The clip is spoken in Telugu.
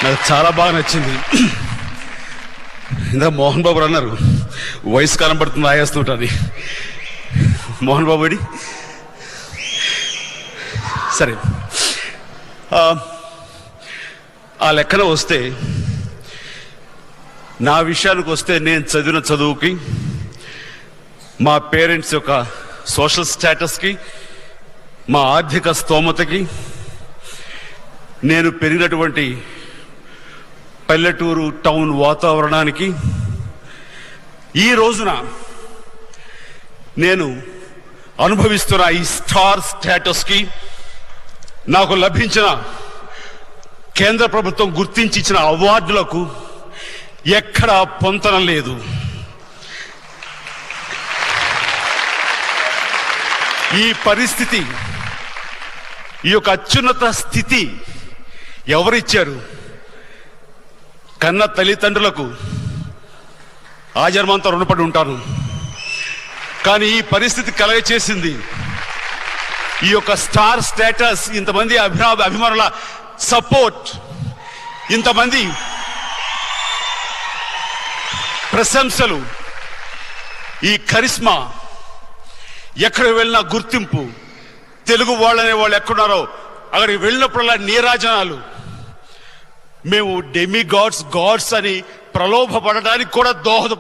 నాకు చాలా బాగా నచ్చింది. ఇందా మోహన్ బాబు అన్నారు వయసు కనబడుతుంది రాయేస్తుంటుంది. మోహన్ బాబుడి సరే, ఆ లెక్కన వస్తే నా విషయానికి వస్తే నేను చదివిన చదువుకి, మా పేరెంట్స్ యొక్క సోషల్ స్టేటస్కి, మా ఆర్థిక స్తోమతకి, నేను పెరిగినటువంటి పల్లెటూరు టౌన్ వాతావరణానికి, ఈ రోజున నేను అనుభవిస్తున్న ఈ స్టార్ స్టేటస్కి, నాకు లభించిన కేంద్ర ప్రభుత్వం గుర్తించి ఇచ్చిన అవార్డులకు ఎక్కడా పొంతన లేదు. ఈ పరిస్థితి, ఈ యొక్క అత్యున్నత స్థితి ఎవరిచ్చారు? కన్న తల్లిదండ్రులకు ఆజన్మంతా రుణపడి ఉంటాను. కానీ ఈ పరిస్థితి కలగచేసింది ఈ యొక్క స్టార్ స్టేటస్, ఇంతమంది అభిమానుల సపోర్ట్, ఇంతమంది ప్రశంసలు, ఈ కరిస్మా, ఎక్కడ వెళ్ళినా గుర్తింపు, తెలుగు వాళ్ళనే వాళ్ళు ఎక్కడున్నారో అక్కడికి వెళ్ళినప్పుడల్లా నీరాజనాలు. మేము డెమి గాడ్స్ అని ప్రలోభపడడానికి కూడా దోహద